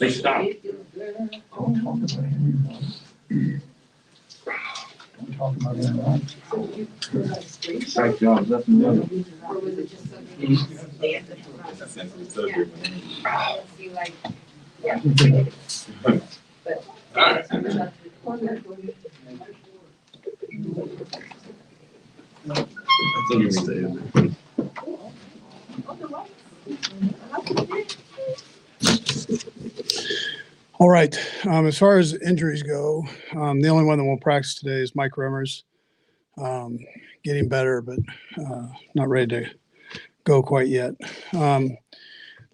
They stopped. Don't talk about him. Don't talk about him. Strike Jones, nothing new. That's understandable. All right. As far as injuries go, the only one that won't practice today is Mike Remmers. Getting better, but not ready to go quite yet.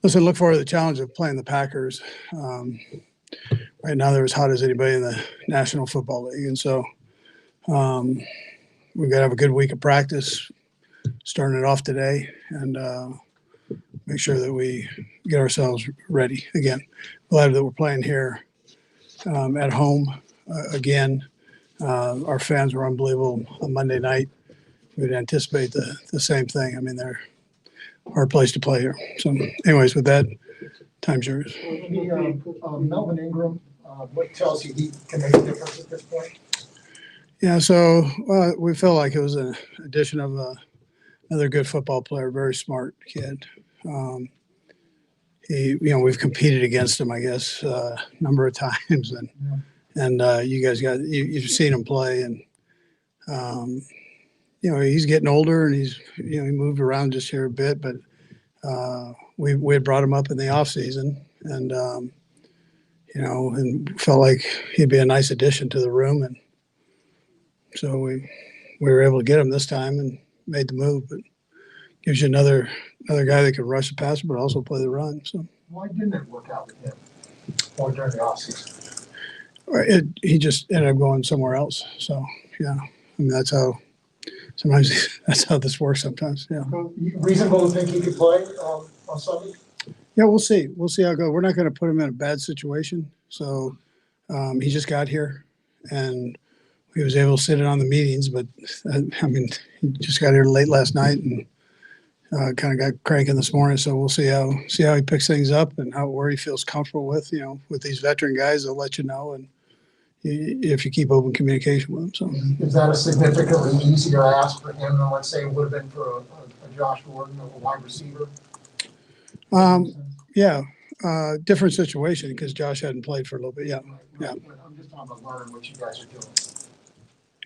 Listen, look forward to the challenge of playing the Packers. Right now, they're as hot as anybody in the National Football League. And so we've got to have a good week of practice, starting it off today, and make sure that we get ourselves ready. Again, glad that we're playing here at home again. Our fans were unbelievable on Monday night. We'd anticipate the same thing. I mean, they're a hard place to play here. So anyways, with that, time's yours. Melvin Ingram, what tells you he can make a difference at this point? Yeah, so we felt like it was an addition of another good football player, very smart kid. We've competed against him, I guess, a number of times, and you guys you've seen him play, and he's getting older, and he moved around just here a bit, but we had brought him up in the off season, and and felt like he'd be a nice addition to the room, and so we were able to get him this time and made the move, but gives you another guy that can rush the passer, but also play the run. So Why didn't it work out with him or during the offseason? He just ended up going somewhere else. So yeah, I mean that's how this works sometimes. Yeah. So, reasonable to think he could play on Sunday? Yeah, we'll see. We'll see how it goes. We're not going to put him in a bad situation. So he just got here, and he was able to sit in on the meetings. But he just got here late last night and kind of got cranking this morning. So we'll see how he picks things up and where he feels comfortable with. With these veteran guys, they'll let you know, and if you keep open communication with them. So is that a significantly easier ask for him than, let's say, it would have been for a Josh Gordon or a wide receiver? Yeah, different situation because Josh hadn't played for a little bit. Yeah, yeah. I'm just talking about learning what you guys are doing.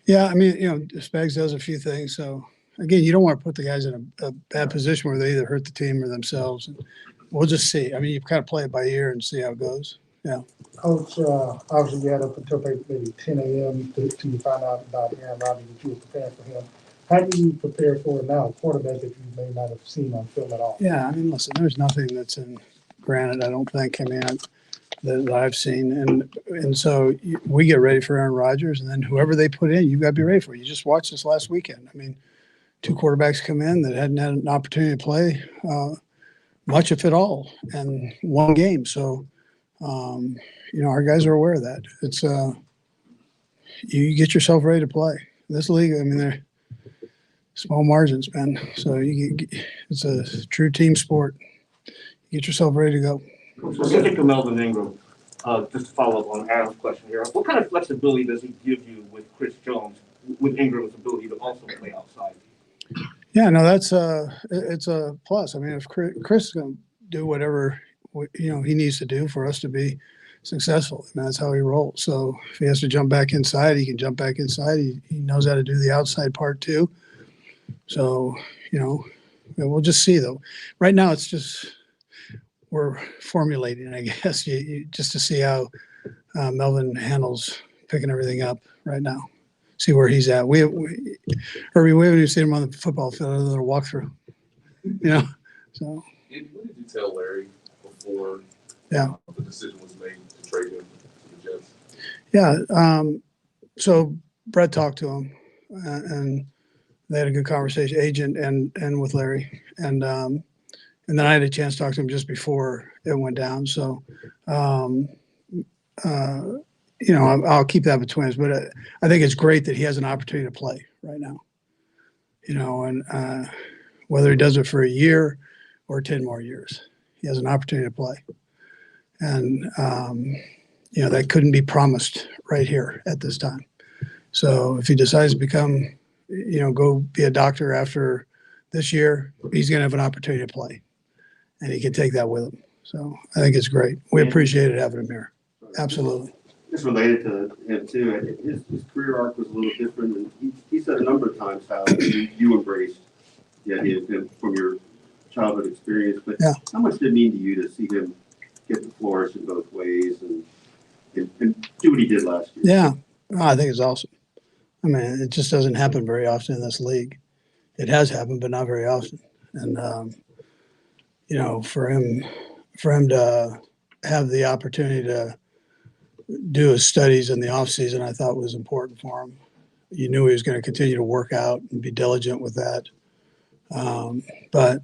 Yeah, I mean, Spags does a few things. So again, you don't want to put the guys in a bad position where they either hurt the team or themselves. And we'll just see. I mean, you kind of play it by ear and see how it goes. Yeah. Coach, obviously you had up until maybe 10 a.m. to find out about Aaron Rodgers, that you were preparing for him. How do you prepare for it now, a quarterback that you may not have seen on film at all? Yeah, I mean, listen, there's nothing that's in granted, I don't think. I mean, that I've seen. And so we get ready for Aaron Rodgers, and then whoever they put in, you've got to be ready for it. You just watched this last weekend. I mean, two quarterbacks come in that hadn't had an opportunity to play much, if at all, and one game. So, our guys are aware of that. It's you get yourself ready to play. This league, I mean, they're small margins, man. So it's a true team sport. Get yourself ready to go. Specific to Melvin Ingram, just to follow up on Aaron's question here, what kind of flexibility does he give you with Chris Jones, with Ingram's ability to also play outside? Yeah, no, it's a plus. I mean, if Chris is going to do whatever he needs to do for us to be successful, and that's how he rolls. So if he has to jump back inside, he can jump back inside. He knows how to do the outside part too. So we'll just see though. Right now, it's just we're formulating, I guess, just to see how Melvin handles picking everything up right now. See where he's at. We haven't even seen him on the football field other than a walkthrough. So. What did you tell Larry before the decision was made to trade him to the Jets? Yeah. So Brett talked to him, and they had a good conversation, agent and with Larry, and then I had a chance to talk to him just before it went down. So, I'll keep that between us. But I think it's great that he has an opportunity to play right now. And whether he does it for a year or 10 more years, he has an opportunity to play. And, that couldn't be promised right here at this time. So if he decides to become, go be a doctor after this year, he's going to have an opportunity to play, and he can take that with him. So I think it's great. We appreciated having him here. Absolutely. Just related to him too, his career arc was a little different, and he said a number of times how you embraced the idea of him from your childhood experience. But Yeah. how much did it mean to you to see him get to flourish in both ways and do what he did last year? Yeah, I think it's awesome. I mean, it just doesn't happen very often in this league. It has happened, but not very often. And for him to have the opportunity to do his studies in the off season, I thought was important for him. You knew he was going to continue to work out and be diligent with that. But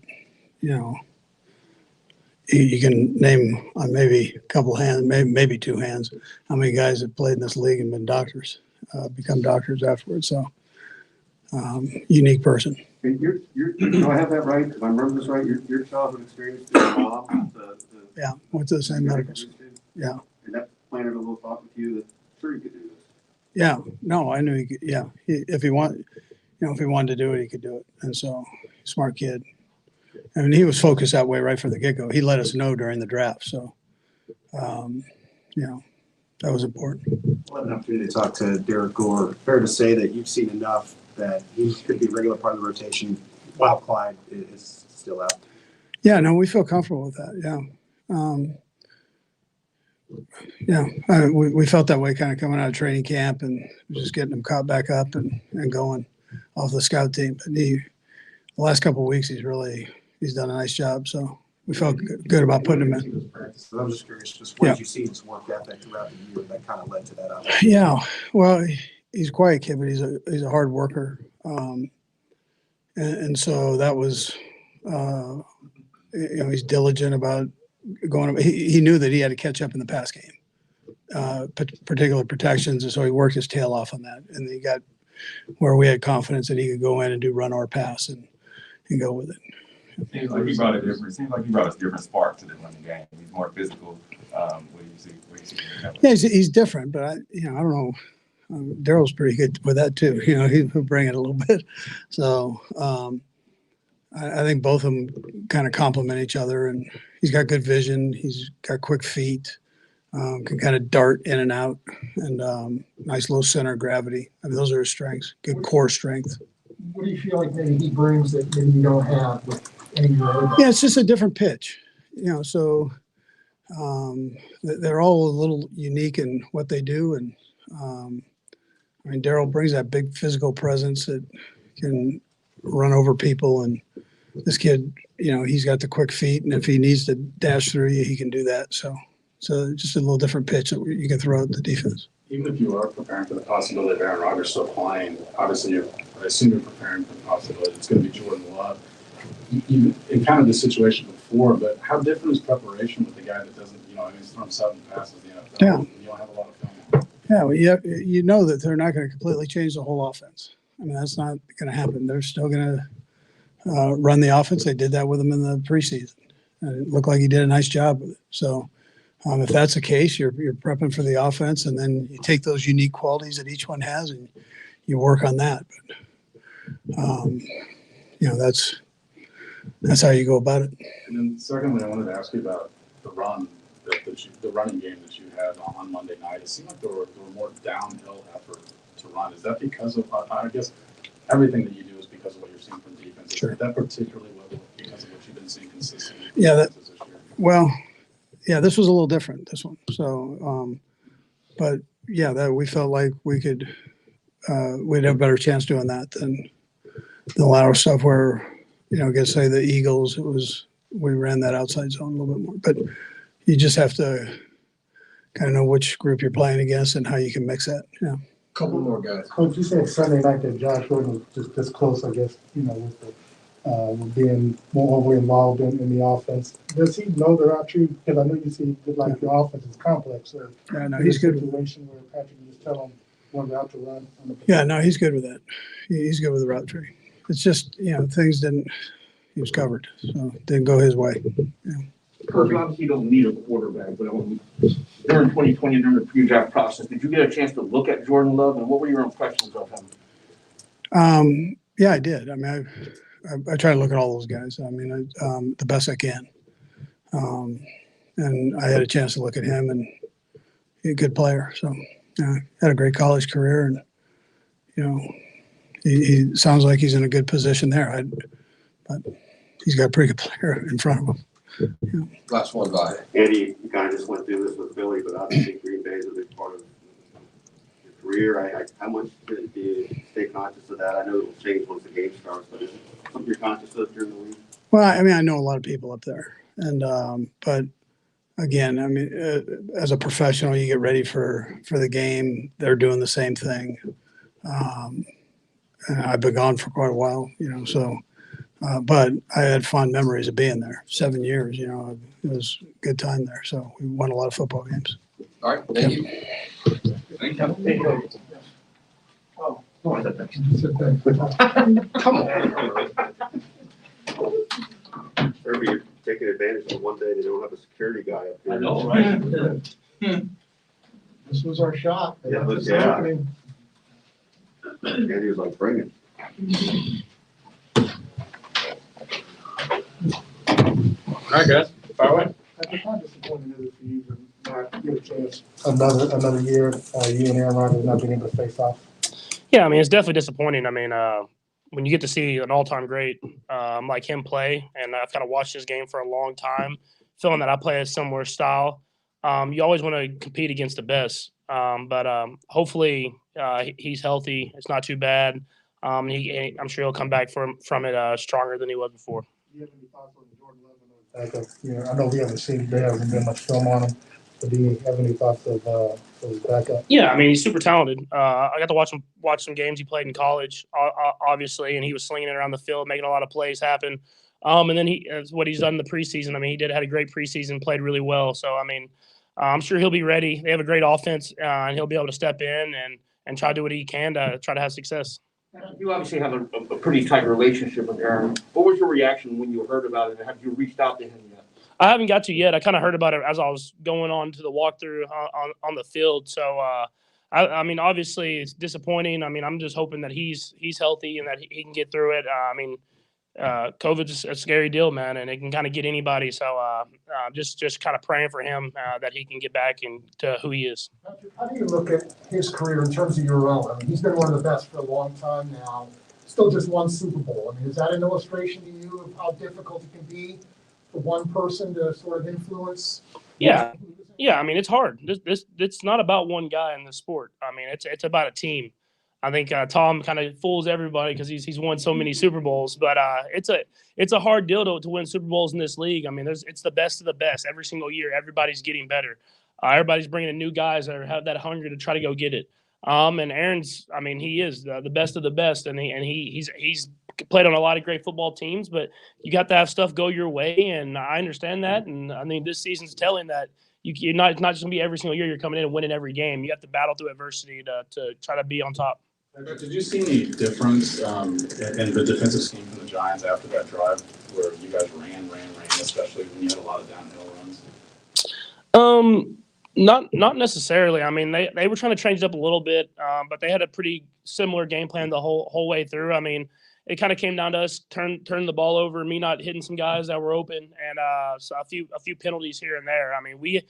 you can name on maybe a couple hands, maybe two hands, how many guys have played in this league and been doctors, become doctors afterwards. So, unique person. And do I have that right? If I remember this right, your childhood experience with your mom, Yeah, went to the same medical school. Yeah. And that planted a little thought with you that sure you could do this. Yeah, no, I knew he could. Yeah, if he wanted to do it, he could do it. And so, smart kid. I mean, he was focused that way right from the get-go. He let us know during the draft. So, that was important. We'll have an opportunity to talk to Derrick Gore. Fair to say that you've seen enough that he could be a regular part of the rotation while Clyde is still out. Yeah, no, we feel comfortable with that. Yeah. We felt that way kind of coming out of training camp and just getting him caught back up and going off the scout team. But the last couple of weeks, he's done a nice job. So we felt good about putting him in. So I'm just curious, what did you see in his work ethic throughout the year that kind of led to that? Yeah, well, he's a quiet kid, but he's a hard worker. And so that was, he's diligent about going. He knew that he had to catch up in the pass game, particular protections, and so he worked his tail off on that. And he got where we had confidence that he could go in and do run or pass and go with it. Seems like he brought a different spark to the running game. He's more physical. What do you see? Yeah, he's different, but I don't know. Daryl's pretty good with that too. He'll bring it a little bit. So I think both of them kind of complement each other, and he's got good vision. He's got quick feet, can kind of dart in and out, and nice low center of gravity. I mean, those are his strengths. Good core strength. What do you feel like maybe he brings that maybe you don't have with Andy Reid? Yeah, it's just a different pitch. So they're all a little unique in what they do, and I mean, Darryl brings that big physical presence that can run over people, and this kid, he's got the quick feet, and if he needs to dash through you, he can do that. So just a little different pitch that you can throw at the defense. Even if you are preparing for the possibility of Aaron Rodgers still playing, obviously I assume you're preparing for the possibility it's going to be Jordan Love. You encountered this situation before, but how different is preparation with a guy that doesn't, he's thrown 7 passes in the NFL? Yeah. You don't have a lot of film. Yeah, well, you know that they're not going to completely change the whole offense. I mean, that's not going to happen. They're still going to run the offense. They did that with him in the preseason. And it looked like he did a nice job with it. So if that's the case, you're prepping for the offense, and then you take those unique qualities that each one has and you work on that. But, that's how you go about it. And then secondly, I wanted to ask you about the run, the running game that you had on Monday night. It seemed like there were more downhill effort to run. Is that because of, I guess, everything that you do is because of what you're seeing from defense? Sure. Is that particularly level because of what you've been seeing consistently? Yeah, this year? Well, yeah, this was a little different, this one. So, but yeah, that we felt like we'd have a better chance doing that than the lateral stuff where, say the Eagles, we ran that outside zone a little bit more. But you just have to kind of know which group you're playing against and how you can mix that. Yeah. Couple more guys. Coach, you said Sunday night that Josh Gordon was just this close, I guess, with being more involved in the offense. Does he know the route tree? Because I know you see like your offense is complex. So Yeah, no, he's good. Situation where Patrick just tell him one route to run. Yeah, no, he's good with that. He's good with the route tree. It's just, things he was covered, so it didn't go his way. Yeah. Coach, you obviously don't need a quarterback, but during 2020, during the pre-draft process, did you get a chance to look at Jordan Love, and what were your impressions of him? Yeah, I did. I mean, I try to look at all those guys. I mean, the best I can. And I had a chance to look at him, and he's a good player. So, had a great college career, and he sounds like he's in a good position there. But he's got a pretty good player in front of him. Last one, guy. Andy, you kind of just went through this with Philly, but obviously Green Bay is a big part of your career. How much do you stay conscious of that? I know it'll change once the game starts, but is it something you're conscious of during the week? Well, I mean, I know a lot of people up there, and but again, I mean, as a professional, you get ready for the game. They're doing the same thing, and I've been gone for quite a while, so. But I had fond memories of being there. 7 years, it was a good time there. So we won a lot of football games. All right, thank you. Thank you. Oh, Come on. Irby, you're taking advantage of one day they don't have a security guy up here. I know, right? this was our shot. Yeah, This yeah. opening. Andy was like, bring it. All right, guys, fire away. How disappointing is it for you to not get a chance another year, you and Aaron Rodgers not being able to face off? Yeah, I mean, it's definitely disappointing. I mean, when you get to see an all-time great like him play, and I've kind of watched his game for a long time, feeling that I play a similar style, you always want to compete against the best. But hopefully he's healthy. It's not too bad. I'm sure he'll come back from it stronger than he was before. Do you have any thoughts on Jordan Love? I know we haven't seen, there hasn't been much film on him, but do you have any thoughts of his backup? Yeah, I mean, he's super talented. I got to watch some games he played in college, obviously, and he was slinging it around the field, making a lot of plays happen. And then what he's done in the preseason. I mean, had a great preseason, played really well. So, I mean, I'm sure he'll be ready. They have a great offense, and he'll be able to step in and try to do what he can to try to have success. You obviously have a pretty tight relationship with Aaron. What was your reaction when you heard about it, and have you reached out to him yet? I haven't got to yet. I kind of heard about it as I was going on to the walkthrough on the field. So, I mean, obviously it's disappointing. I mean, I'm just hoping that he's healthy and that he can get through it. I mean, COVID's a scary deal, man, and it can kind of get anybody. So, just kind of praying for him that he can get back into who he is. How do you look at his career in terms of your own? I mean, he's been one of the best for a long time now. Still just one Super Bowl. I mean, is that an illustration to you of how difficult it can be for one person to sort of influence? Yeah. I mean, it's hard. It's not about one guy in the sport. I mean, it's about a team. I think Tom kind of fools everybody because he's won so many Super Bowls, but it's a hard deal to win Super Bowls in this league. I mean, it's the best of the best every single year. Everybody's getting better. Everybody's bringing in new guys that have that hunger to try to go get it. And Aaron's, I mean, he is the best of the best, and he's played on a lot of great football teams, but you got to have stuff go your way, and I understand that. And I mean, this season's telling that you're not just going to be every single year you're coming in and winning every game. You have to battle through adversity to try to be on top. Did you see any difference in the defensive scheme from the Giants after that drive where you guys ran, especially when you had a lot of downhill runs? Not necessarily. I mean, they were trying to change it up a little bit, but they had a pretty similar game plan the whole way through. I mean, it kind of came down to us turn the ball over, me not hitting some guys that were open, and so a few penalties here and there. I mean, we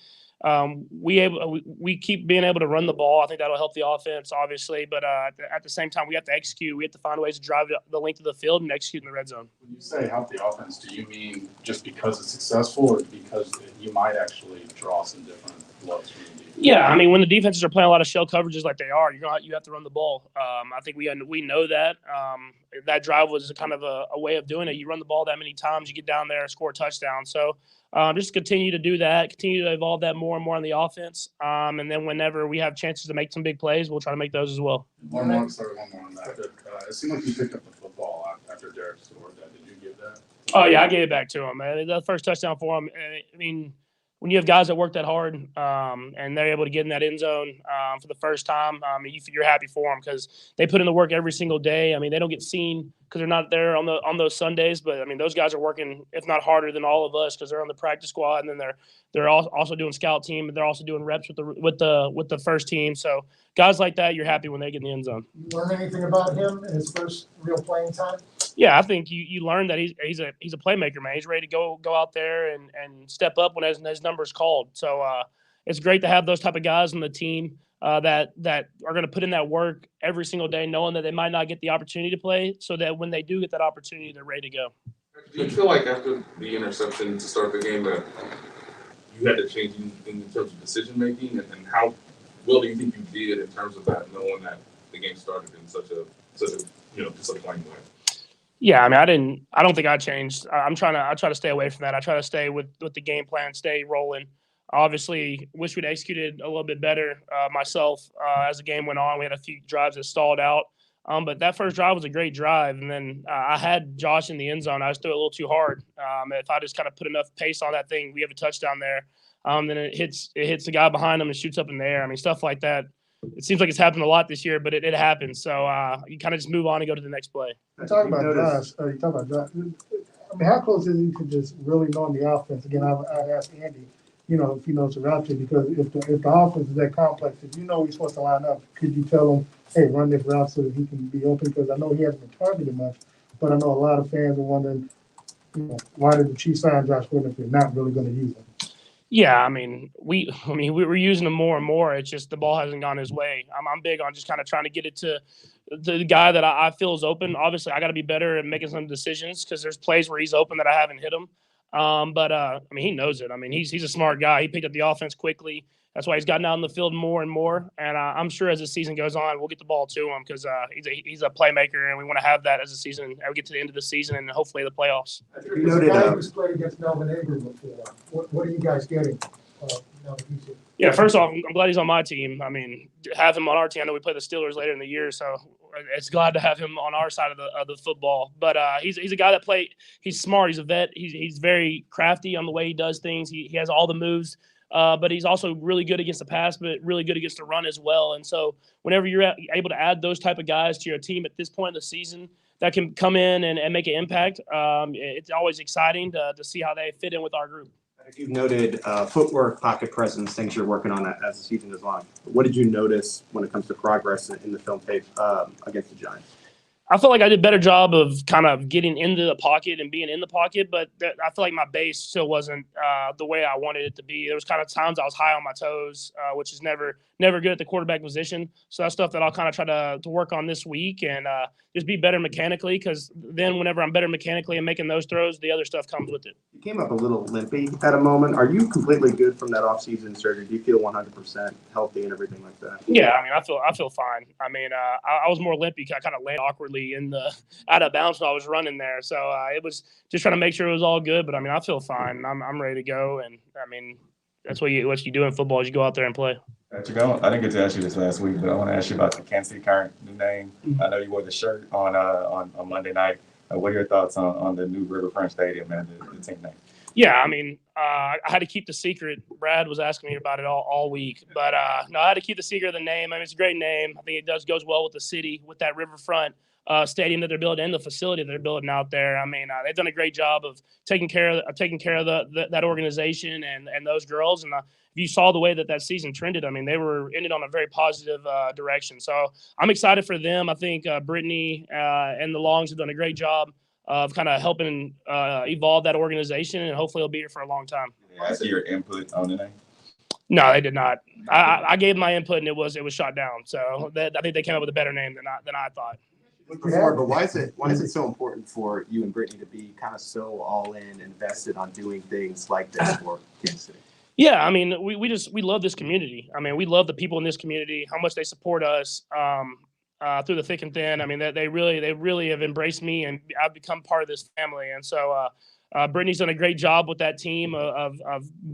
keep being able to run the ball. I think that'll help the offense, obviously, but at the same time, we have to execute. We have to find ways to drive the length of the field and execute in the red zone. When you say help the offense, do you mean just because it's successful, or because you might actually draw some different looks from the defense? Yeah, I mean, when the defenses are playing a lot of shell coverages like they are, you have to run the ball. I think we know that. That drive was kind of a way of doing it. You run the ball that many times, you get down there and score a touchdown. So just continue to do that, continue to evolve that more and more on the offense. And then whenever we have chances to make some big plays, we'll try to make those as well. One more on that. It seemed like you picked up the football after Derrick scored that. Did you give that? Oh, yeah, I gave it back to him, man. The first touchdown for him, I mean, when you have guys that work that hard and they're able to get in that end zone for the first time, you're happy for them because they put in the work every single day. I mean, they don't get seen because they're not there on those Sundays, but I mean, those guys are working, if not harder than all of us, because they're on the practice squad, and then they're also doing scout team, and they're also doing reps with the first team. So guys like that, you're happy when they get in the end zone. You learn anything about him in his first real playing time? Yeah, I think you learn that he's a playmaker, man. He's ready to go out there and step up when his number's called. So it's great to have those type of guys on the team that are going to put in that work every single day, knowing that they might not get the opportunity to play, so that when they do get that opportunity, they're ready to go. Do you feel like after the interception to start the game that you had to change in terms of decision making, and how well do you think you did in terms of that, knowing that the game started in such a disappointing way? Yeah, I mean, I don't think I changed. I try to stay away from that. I try to stay with the game plan, stay rolling. Obviously, wish we'd executed a little bit better myself as the game went on. We had a few drives that stalled out. But that first drive was a great drive. And then I had Josh in the end zone. I just threw it a little too hard. If I just kind of put enough pace on that thing, we have a touchdown there. Then it hits the guy behind him and shoots up in the air. I mean, stuff like that. It seems like it's happened a lot this year, but it happens. So you kind of just move on and go to the next play. You talk about Josh. I mean, how close is he to just really knowing the offense? Again, I'd ask Andy, if he knows the route to, because if the offense is that complex, if you know he's supposed to line up, could you tell him, hey, run this route so that he can be open? Because I know he hasn't been targeted much, but I know a lot of fans are wondering, why did the Chiefs sign Josh Gordon if they're not really going to use him? Yeah, I mean, we're using him more and more. It's just the ball hasn't gone his way. I'm big on just kind of trying to get it to the guy that I feel is open. Obviously, I got to be better at making some decisions because there's plays where he's open that I haven't hit him. But I mean, he knows it. I mean, he's a smart guy. He picked up the offense quickly. That's why he's gotten out in the field more and more. And I'm sure as the season goes on, we'll get the ball to him because he's a playmaker, and we want to have that as the season. We get to the end of the season and hopefully the playoffs. You noted, guy who's played against Melvin Ingram before. What are you guys getting? Now that he's here? Yeah, first off, I'm glad he's on my team. I mean, have him on our team. I know we play the Steelers later in the year, so it's glad to have him on our side of the football. But he's a guy that he's smart. He's a vet. He's very crafty on the way he does things. He has all the moves. But he's also really good against the pass, but really good against the run as well. And so whenever you're able to add those type of guys to your team at this point in the season that can come in and make an impact, it's always exciting to see how they fit in with our group. You've noted footwork, pocket presence, things you're working on as the season goes on. What did you notice when it comes to progress in the film tape against the Giants? I feel like I did a better job of kind of getting into the pocket and being in the pocket, but I feel like my base still wasn't the way I wanted it to be. There was kind of times I was high on my toes, which is never good at the quarterback position. So that's stuff that I'll kind of try to work on this week and just be better mechanically, because then whenever I'm better mechanically and making those throws, the other stuff comes with it. You came up a little limpy at a moment. Are you completely good from that offseason surgery? Do you feel 100% healthy and everything like that? Yeah, I mean, I feel fine. I mean, I was more limpy. I kind of landed awkwardly out of bounds when I was running there. So it was just trying to make sure it was all good. But I mean, I feel fine. I'm ready to go. And I mean, that's what you do in football is you go out there and play. Patrick, I didn't get to ask you this last week, but I want to ask you about the Kansas City Current new name. I know you wore the shirt on Monday night. What are your thoughts on the new Riverfront Stadium and the team name? Yeah, I mean, I had to keep the secret. Brad was asking me about it all week, but no, I had to keep the secret of the name. I mean, it's a great name. I think it goes well with the city, with that Riverfront stadium that they're building and the facility that they're building out there. I mean, they've done a great job of taking care of that organization and those girls. And if you saw the way that season trended, I mean, they were ended on a very positive direction. So I'm excited for them. I think Brittany and the Longs have done a great job of kind of helping evolve that organization, and hopefully it'll be here for a long time. Did they ask you your input on the name? No, they did not. I gave my input, and it was shot down. So I think they came up with a better name than I thought. But why is it so important for you and Brittany to be kind of so all in, invested on doing things like this for Kansas City? Yeah, I mean, we love this community. I mean, we love the people in this community, how much they support us through the thick and thin. I mean, they really have embraced me, and I've become part of this family. And so Brittany's done a great job with that team of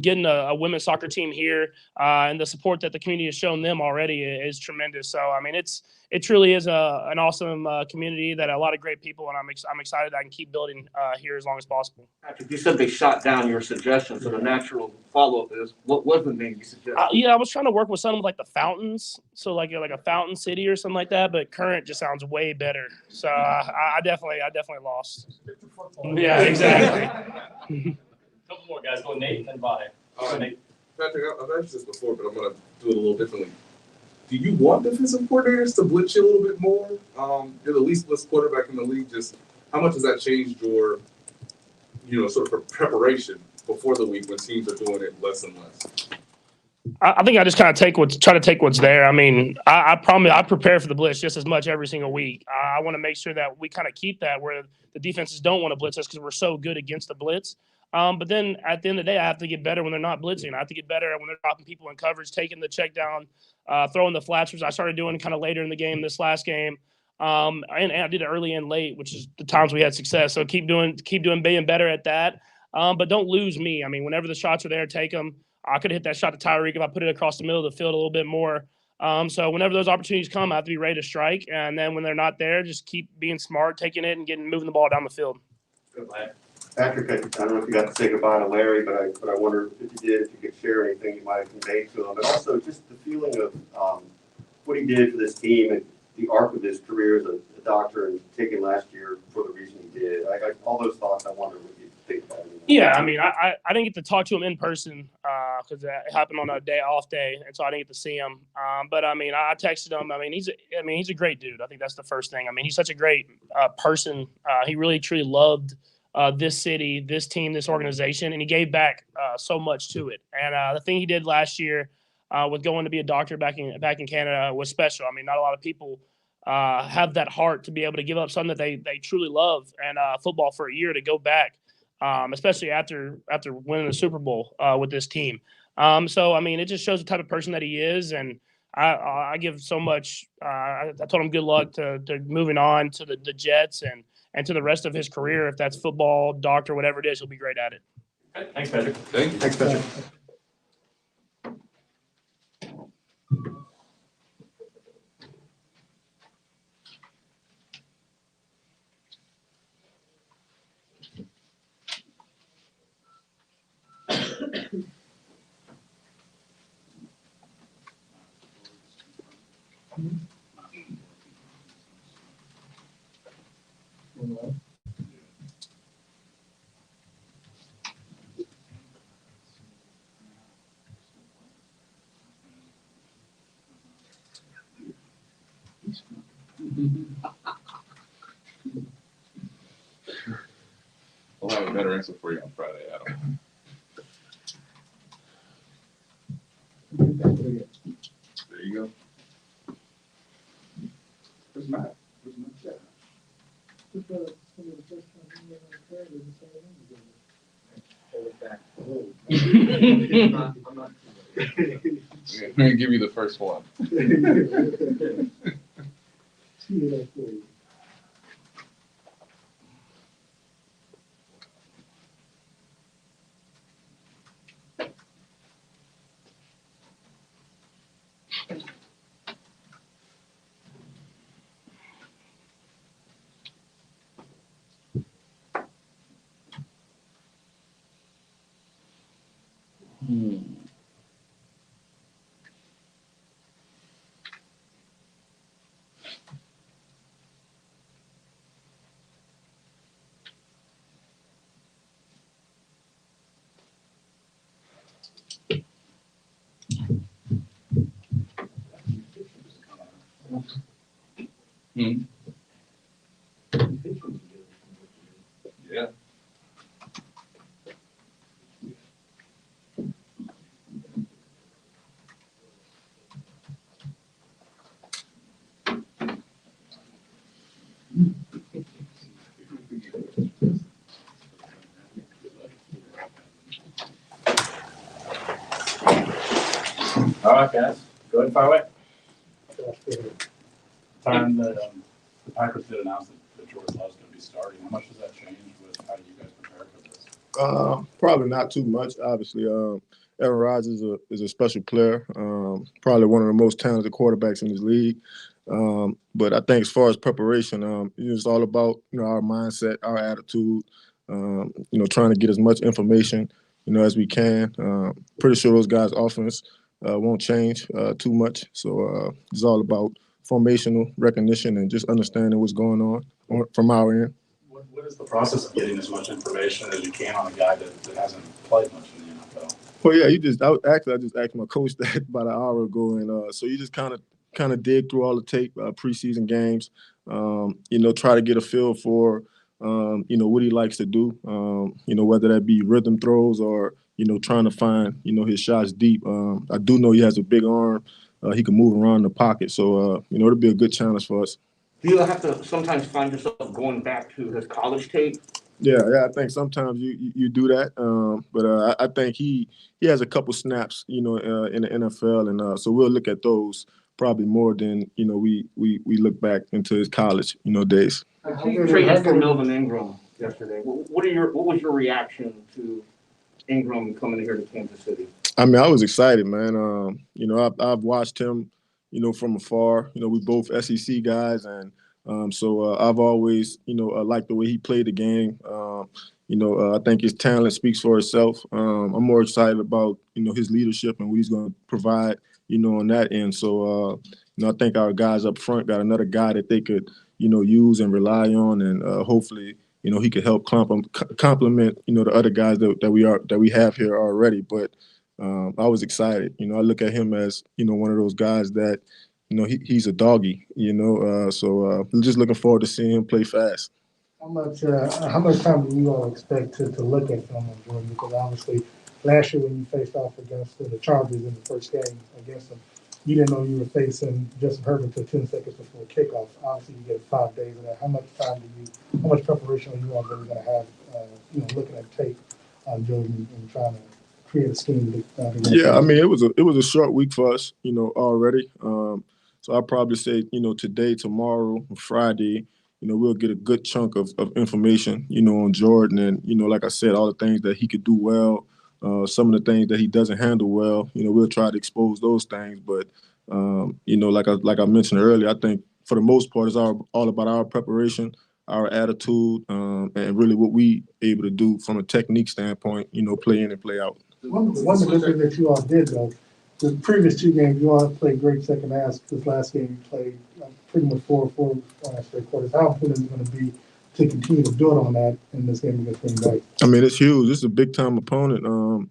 getting a women's soccer team here, and the support that the community has shown them already is tremendous. So, I mean, it truly is an awesome community that a lot of great people, and I'm excited that I can keep building here as long as possible. Patrick, you said they shot down your suggestion, so the natural follow-up is, what was the name you suggested? Yeah, I was trying to work with something with like the fountains, so like a fountain city or something like that. But Current just sounds way better. So I definitely lost. Yeah, exactly. Couple more guys. Go Nate and then Bonnie. Patrick, I've asked this before, but I'm going to do it a little differently. Do you want defensive coordinators to blitz you a little bit more? You're the least blitzed quarterback in the league. Just how much has that changed your, sort of preparation before the week when teams are doing it less and less? I think I just kind of try to take what's there. I mean, I promise I prepare for the blitz just as much every single week. I want to make sure that we kind of keep that where the defenses don't want to blitz us because we're so good against the blitz. But then at the end of the day, I have to get better when they're not blitzing. I have to get better when they're dropping people in coverage, taking the check down, throwing the flats, which I started doing kind of later in the game, this last game. And I did it early and late, which is the times we had success. So keep doing being better at that. But don't lose me. I mean, whenever the shots are there, take them. I could have hit that shot to Tyreek if I put it across the middle of the field a little bit more. So whenever those opportunities come, I have to be ready to strike. And then when they're not there, just keep being smart, taking it, and moving the ball down the field. Patrick, I don't know if you got to say goodbye to Larry, but I wonder if you did, if you could share anything you might have conveyed to him. But also just the feeling of what he did for this team and the arc of his career as a doctor and taking last year for the reason he did. All those thoughts, I wonder what you think about it. Yeah, I mean, I didn't get to talk to him in person because it happened on a off day, and so I didn't get to see him. But I mean, I texted him. I mean, he's a great dude. I think that's the first thing. I mean, he's such a great person. He really truly loved this city, this team, this organization, and he gave back so much to it. And the thing he did last year with going to be a doctor back in Canada was special. I mean, not a lot of people have that heart to be able to give up something that they truly love and football for a year to go back. Especially after winning the Super Bowl with this team. So, I mean, it just shows the type of person that he is. And I give so much. I told him good luck to moving on to the Jets and to the rest of his career. If that's football, doctor, whatever it is, he'll be great at it. Okay. Thanks, Patrick. Thank you. Thanks, Patrick. I'll have a better answer for you on Friday, Adam. There you go. Where's Matt? Where's Matt? I'm going to give you the first one. Yeah. All right, guys. Go ahead and fire away. Time that the Packers did announce that Jordan Love's going to be starting. How much does that change with how you guys prepare for this? Probably not too much. Obviously, Aaron Rodgers is a special player. Probably one of the most talented quarterbacks in this league. But I think as far as preparation, it's all about our mindset, our attitude. Trying to get as much information as we can. Pretty sure those guys' offense won't change too much. So it's all about formational recognition and just understanding what's going on from our end. What is the process of getting as much information as you can on a guy that hasn't played much in the NFL? Well, yeah, I just asked my coach that about an hour ago, and so you just kind of dig through all the tape, preseason games, try to get a feel for, what he likes to do, whether that be rhythm throws or, trying to find, his shots deep. I do know he has a big arm. He can move around the pocket, so it'll be a good challenge for us. Do you have to sometimes find yourself going back to his college tape? Yeah, I think sometimes you do that, but I think he has a couple snaps, in the NFL, and so we'll look at those probably more than we look back into his college, days. He traded for Melvin Ingram yesterday. What was your reaction to Ingram coming here to Kansas City? I mean, I was excited, man. I've watched him, from afar. We both SEC guys, and so I've always, liked the way he played the game. I think his talent speaks for itself. I'm more excited about, his leadership and what he's going to provide, on that end. So, I think our guys up front got another guy that they could, use and rely on, and hopefully, he could help complement, the other guys that we have here already. But I was excited. I look at him as, one of those guys that, he's a doggy, so I'm just looking forward to seeing him play fast. How much time do you all expect to look at film on Jordan? Because obviously last year when you faced off against the Chargers in the first game against them, you didn't know you were facing Justin Herbert until 10 seconds before kickoff. Obviously you get 5 days of that. How much preparation are you all really going to have, looking at tape on Jordan and trying to create a scheme? Yeah, I mean, it was a short week for us, already. So I'll probably say, today, tomorrow, Friday, we'll get a good chunk of information, on Jordan. And, like I said, all the things that he could do well, some of the things that he doesn't handle well, we'll try to expose those things. But, like I mentioned earlier, I think for the most part, it's all about our preparation, our attitude, and really what we able to do from a technique standpoint, play in and play out. One of the good things that you all did, though, the previous 2 games, you all played great second half. This last game, you played pretty much 4 straight quarters. How important is it going to be to continue to build on that in this game against Green Bay? I mean, it's huge. This is a big-time opponent. No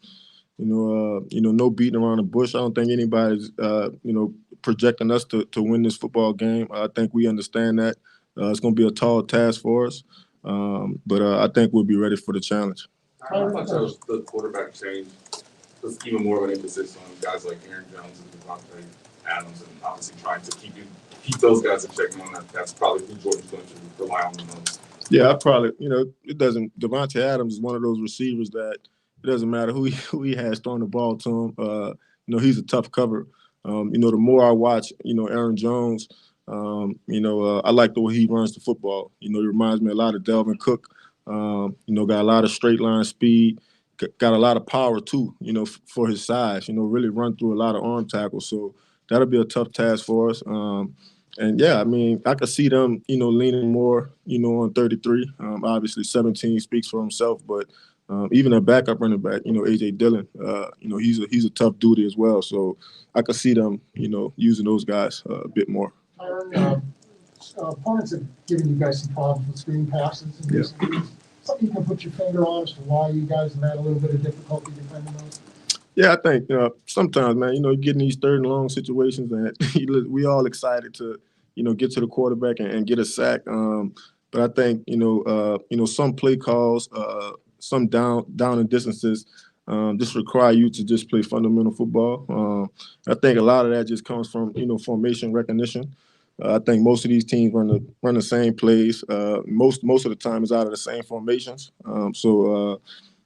beating around the bush. I don't think anybody's, projecting us to win this football game. I think we understand that. It's going to be a tall task for us, but I think we'll be ready for the challenge. How much has the quarterback change? There's even more of an emphasis on guys like Aaron Jones and Devontae Adams, and obviously trying to keep those guys in check. On that's probably who Jordan's going to rely on the most. Yeah, I probably, it doesn't. Devontae Adams is one of those receivers that it doesn't matter who he has throwing the ball to him. He's a tough cover. The more I watch, Aaron Jones, I like the way he runs the football. He reminds me a lot of Delvin Cook. Got a lot of straight line speed. Got a lot of power too, for his size, really run through a lot of arm tackles. So that'll be a tough task for us. And yeah, I mean, I could see them, leaning more, on 33. Obviously 17 speaks for himself, but even a backup running back, A.J. Dillon, he's a tough duty as well. So I could see them, using those guys a bit more. Tyrann, opponents have given you guys some problems with screen passes in recent weeks. Something you can put your finger on as to why you guys have had a little bit of difficulty defending those? Yeah, I think sometimes, man, you get in these 3rd and long situations, and we all excited to, get to the quarterback and get a sack. But I think, some play calls, some down and distances, just require you to just play fundamental football. I think a lot of that just comes from, formation recognition. I think most of these teams run the same plays. Most of the time is out of the same formations. So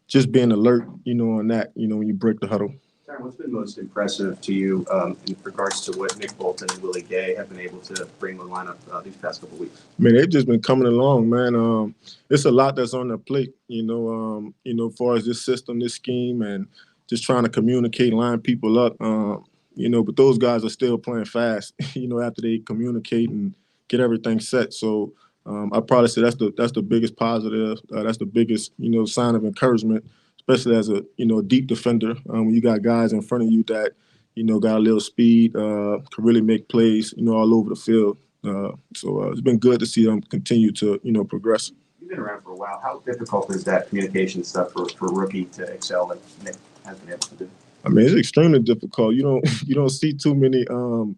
just being alert, on that, when you break the huddle. Tyrann, what's been most impressive to you in regards to what Nick Bolton and Willie Gay have been able to bring the lineup these past couple of weeks? I mean, they've just been coming along, man. It's a lot that's on their plate, as far as this system, this scheme, and just trying to communicate, line people up. But those guys are still playing fast, after they communicate and get everything set. So I probably say that's the biggest positive. That's the biggest, sign of encouragement, especially as a deep defender. When you got guys in front of you that, got a little speed, can really make plays, all over the field. So it's been good to see them continue to, progress. You've been around for a while. How difficult is that communication stuff for a rookie to excel like Nick has been able to do? I mean, it's extremely difficult. You don't see too many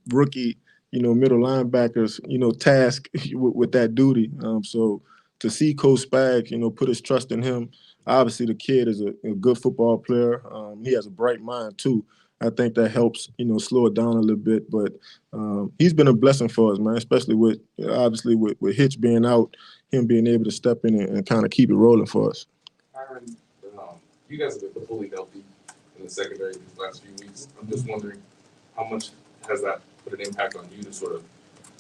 rookie, middle linebackers, tasked with that duty. So to see Coach Spags, put his trust in him. Obviously, the kid is a good football player. He has a bright mind too. I think that helps, slow it down a little bit. But he's been a blessing for us, man, especially with Hitch being out, him being able to step in and kind of keep it rolling for us. Tyrann, you guys have been fully healthy in the secondary these last few weeks. I'm just wondering how much has that put an impact on you to sort of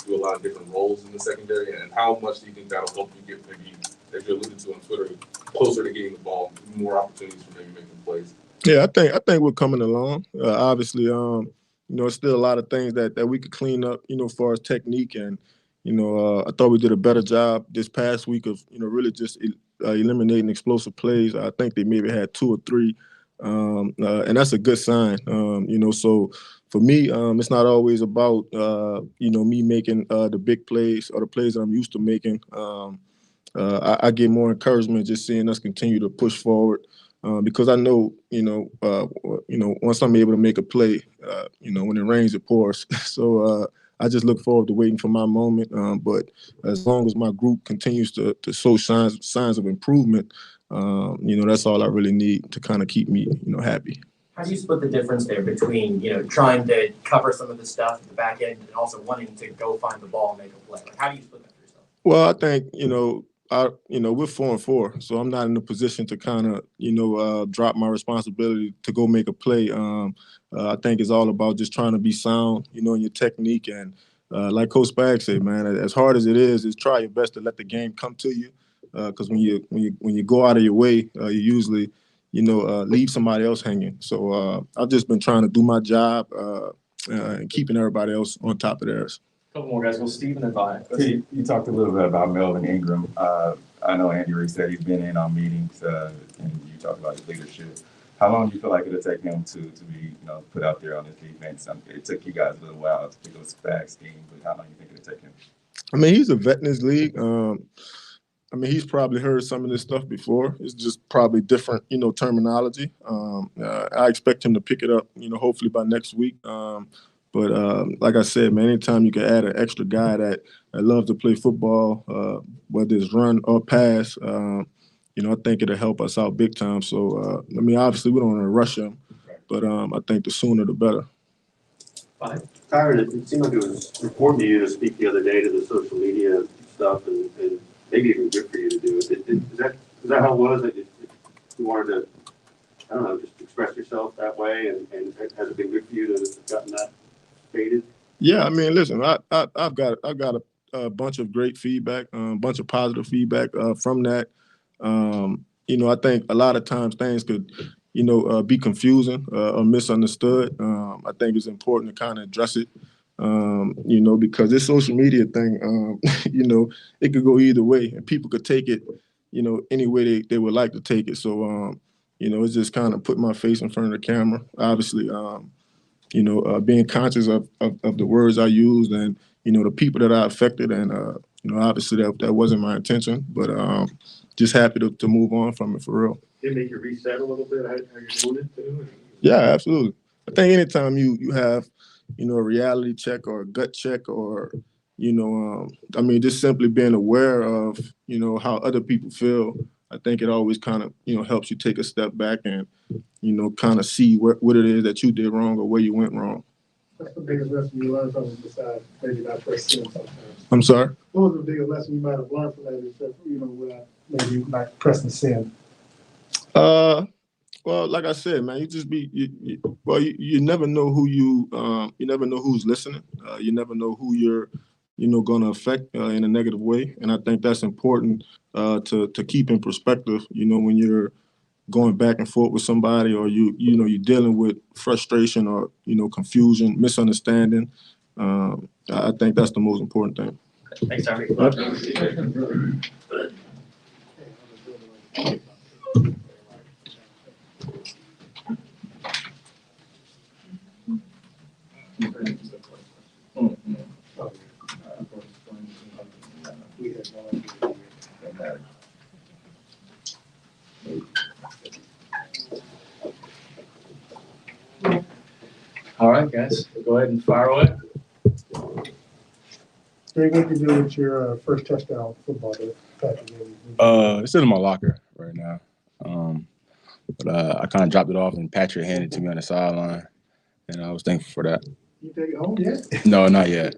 do a lot of different roles in the secondary, and how much do you think that'll help you get maybe, as you alluded to on Twitter, closer to getting the ball, more opportunities for maybe making plays? Yeah, I think we're coming along. Obviously, there's still a lot of things that we could clean up, as far as technique, and I thought we did a better job this past week of really just eliminating explosive plays. I think they maybe had 2 or 3, and that's a good sign. So for me, it's not always about me making the big plays or the plays that I'm used to making. I get more encouragement just seeing us continue to push forward. Because I know, once I'm able to make a play, when it rains, it pours. So I just look forward to waiting for my moment. But as long as my group continues to show signs of improvement, that's all I really need to kind of keep me, happy. How do you split the difference there between, trying to cover some of the stuff at the back end and also wanting to go find the ball and make a play? Like, how do you split that for yourself? Well, I think, we're 4-4, so I'm not in a position to kind of, drop my responsibility to go make a play. I think it's all about just trying to be sound, in your technique. And like Coach Spags said, man, as hard as it is try your best to let the game come to you. Because when you go out of your way, you usually, leave somebody else hanging. So I've just been trying to do my job and keeping everybody else on top of theirs. Couple more guys. Well, Steven and Vi. You talked a little bit about Melvin Ingram. I know Andy Reid said he's been in on meetings, and you talked about his leadership. How long do you feel like it'll take him to be, put out there on this defense? It took you guys a little while to pick up Spags' team, but how long do you think it'll take him? I mean, he's a vet in his league. He's probably heard some of this stuff before. It's just probably different, terminology. I expect him to pick it up, hopefully by next week. But like I said, man, anytime you can add an extra guy that loves to play football, whether it's run or pass, I think it'll help us out big time. So, obviously we don't want to rush him, but I think the sooner the better. Tyrann, it seemed like it was important to you to speak the other day to the social media stuff, and maybe even good for you to do it. Is that how it was? That you wanted to, I don't know, just express yourself that way, and has it been good for you to have gotten that stated? Yeah, I mean, listen, I've got a bunch of great feedback, a bunch of positive feedback from that. I think a lot of times things could, be confusing or misunderstood. I think it's important to kind of address it, because this social media thing, it could go either way, and people could take it, any way they would like to take it. So, it's just kind of putting my face in front of the camera. Obviously, being conscious of the words I used and, the people that I affected. And, obviously that wasn't my intention, but just happy to move on from it for real. Did it make you reset a little bit how you're doing it too? Yeah, absolutely. I think anytime you have, a reality check or a gut check or, just simply being aware of, how other people feel, I think it always kind of, helps you take a step back and, kind of see what it is that you did wrong or where you went wrong. That's the biggest lesson you learned from it besides maybe not pressing sometimes. I'm sorry? What was the biggest lesson you might have learned from that except, without maybe not pressing sin? Well, Well, like I said, man, you just be you never know who you never know who's listening. You never know who you're going to affect in a negative way, and I think that's important to keep in perspective. When you're going back and forth with somebody, or you're dealing with frustration or confusion, misunderstanding. I think that's the most important thing. Thanks, Tommy. All right, guys, go ahead and fire away. Greg, what did you do with your first touchdown football day, Patrick? It's in my locker right now. But I kind of dropped it off, and Patrick handed it to me on the sideline, and I was thankful for that. You take it home yet? No, not yet.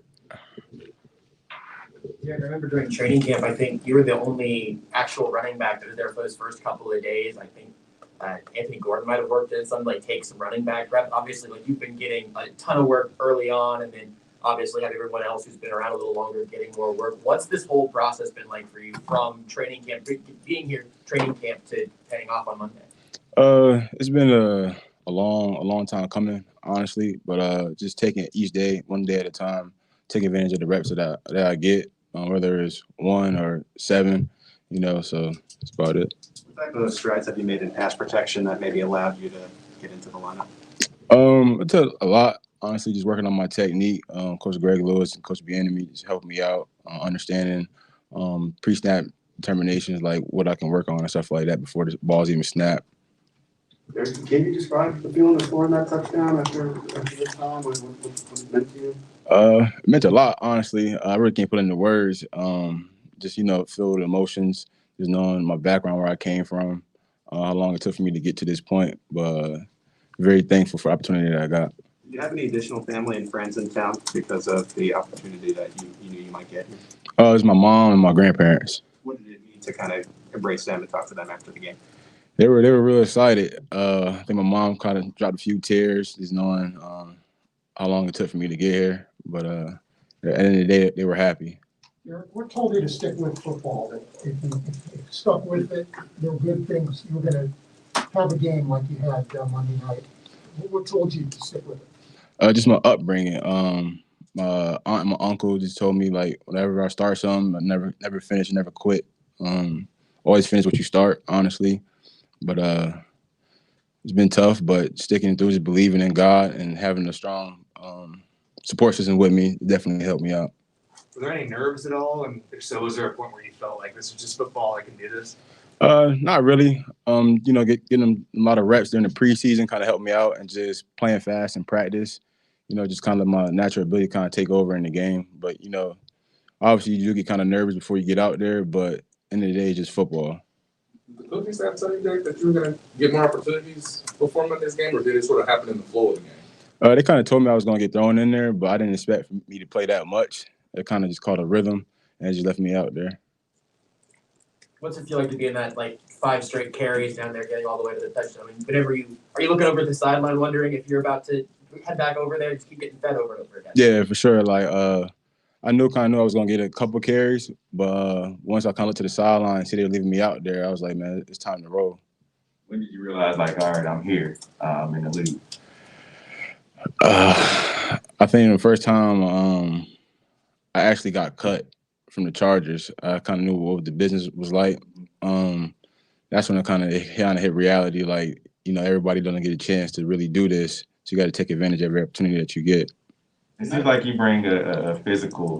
Yeah, I remember during training camp, I think you were the only actual running back that was there for those first couple of days. I think Anthony Gordon might have worked in some, take some running back reps. Obviously, you've been getting a ton of work early on, and then obviously have everyone else who's been around a little longer getting more work. What's this whole process been like for you from training camp, being here, training camp, to heading off on Monday? It's been a long time coming, honestly. But just taking it each day, one day at a time, taking advantage of the reps that I get, whether it's 1 or 7, So that's about it. What type of strides have you made in pass protection that maybe allowed you to get into the lineup? It's a lot. Honestly, just working on my technique. Coach Greg Lewis and Coach Bieniemy just helping me out, understanding pre-snap determinations, like what I can work on and stuff like that before the ball's even snapped. Can you describe the feeling of scoring that touchdown after this time? What it meant to you? It meant a lot, honestly. I really can't put into words. Just feel the emotions, just knowing my background, where I came from, how long it took for me to get to this point. But very thankful for the opportunity that I got. Do you have any additional family and friends in town because of the opportunity that you knew you might get? It's my mom and my grandparents. What did it mean to kind of embrace them and talk to them after the game? They were real excited. I think my mom kind of dropped a few tears, just knowing how long it took for me to get here. But at the end of the day, they were happy. What told you to stick with football? That if you stuck with it, there were good things. You were going to have a game like you had Monday night. What told you to stick with it? Just my upbringing. My aunt and my uncle just told me, whenever I start something, I never finish, never quit. Always finish what you start, honestly. But it's been tough, but sticking through, just believing in God and having a strong support system with me definitely helped me out. Were there any nerves at all? And if so, was there a point where you felt like this is just football, I can do this? Not really. Getting them a lot of reps during the preseason kind of helped me out, and just playing fast in practice, just kind of let my natural ability kind of take over in the game. But, obviously you do get kind of nervous before you get out there, but end of the day, it's just football. Did the coaching staff tell you, Derek, that you were going to get more opportunities performing this game, or did it sort of happen in the flow of the game? They kind of told me I was going to get thrown in there, but I didn't expect for me to play that much. It kind of just caught a rhythm, and it just left me out there. What's it feel like to be in that 5 straight carries down there, getting all the way to the touchdown? I mean, are you looking over at the sideline wondering if you're about to head back over there, just keep getting fed over and over again? Yeah, for sure. I knew I was gonna get a couple carries, but once I kind of looked to the sideline and see they were leaving me out there, I was like, man, it's time to roll. When did you realize, all right, I'm here, I'm in the league? I think the first time I actually got cut from the Chargers, I kind of knew what the business was like. That's when I kind of hit reality. Everybody doesn't get a chance to really do this, so you got to take advantage of every opportunity that you get. It seems like you bring a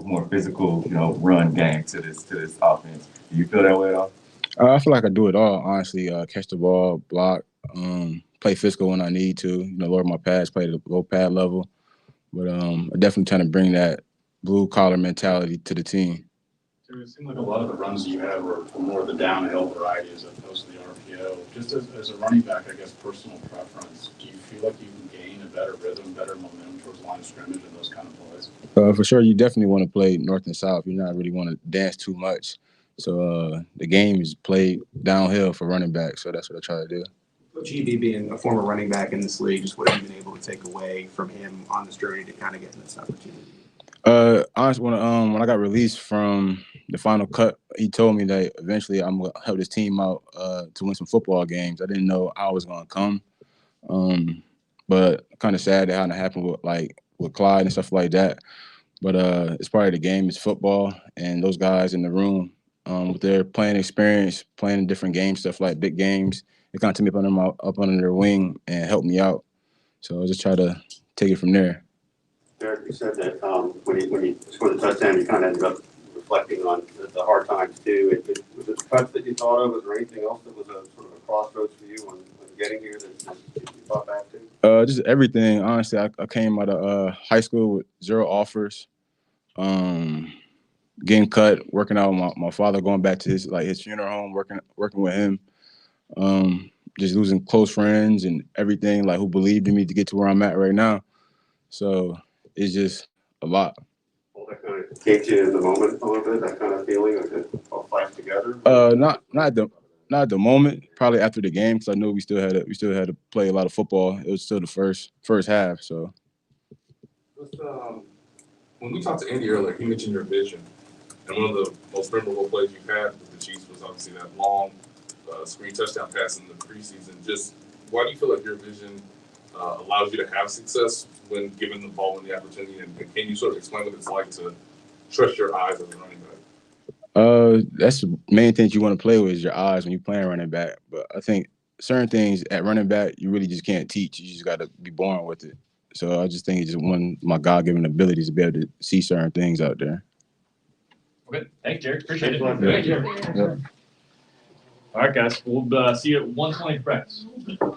more physical, run game to this offense. Do you feel that way at all? I feel like I do it all, honestly. Catch the ball, block, play physical when I need to. Lower my pads, play at a low pad level. But I'm definitely trying to bring that blue collar mentality to the team. It seemed like a lot of the runs you had were more of the downhill variety as opposed to the RPO. Just as a running back, I guess, personal preference, do you feel like you can gain a better rhythm, better momentum towards the line of scrimmage and those kind of plays? For sure, you definitely want to play north and south. You're not really want to dance too much. So the game is played downhill for running back, so that's what I try to do. Coach Eby being a former running back in this league, just what have you been able to take away from him on this journey to kind of get in this opportunity? Honestly, when I got released from the final cut, he told me that eventually I'm gonna help this team out to win some football games. I didn't know I was gonna come, but kind of sad that how it happened with Clyde and stuff like that. But it's part of the game. It's football, and those guys in the room with their playing experience, playing different games, stuff like big games, they kind of took me up under their wing and helped me out. So I just try to take it from there. Derrick, you said that when you scored the touchdown, you kind of ended up reflecting on the hard times too. Was it the cuts that you thought of? Was there anything else that was a sort of a crossroads for you when getting here that you thought back to? Just everything. Honestly, I came out of high school with 0 offers. Getting cut, working out with my father, going back to his funeral home, working with him. Just losing close friends and everything, who believed in me to get to where I'm at right now. So it's just a lot. Well, that kind of came to you in the moment a little bit, that kind of feeling of it all flashed together? Not at the moment. Probably after the game, because I knew we still had to play a lot of football. It was still the first half. So. When we talked to Andy earlier, he mentioned your vision, and one of the most memorable plays you had with the Chiefs was obviously that long screen touchdown pass in the preseason. Just why do you feel like your vision allows you to have success when given the ball and the opportunity? And can you sort of explain what it's like to trust your eyes as a running back? That's the main thing you want to play with is your eyes when you're playing running back. But I think certain things at running back you really just can't teach. You just got to be born with it. So I just think it's just one of my God-given abilities to be able to see certain things out there. Okay, thanks, Derrick. Appreciate it. Thank you. All right, guys. We'll see you at 1:20 practice.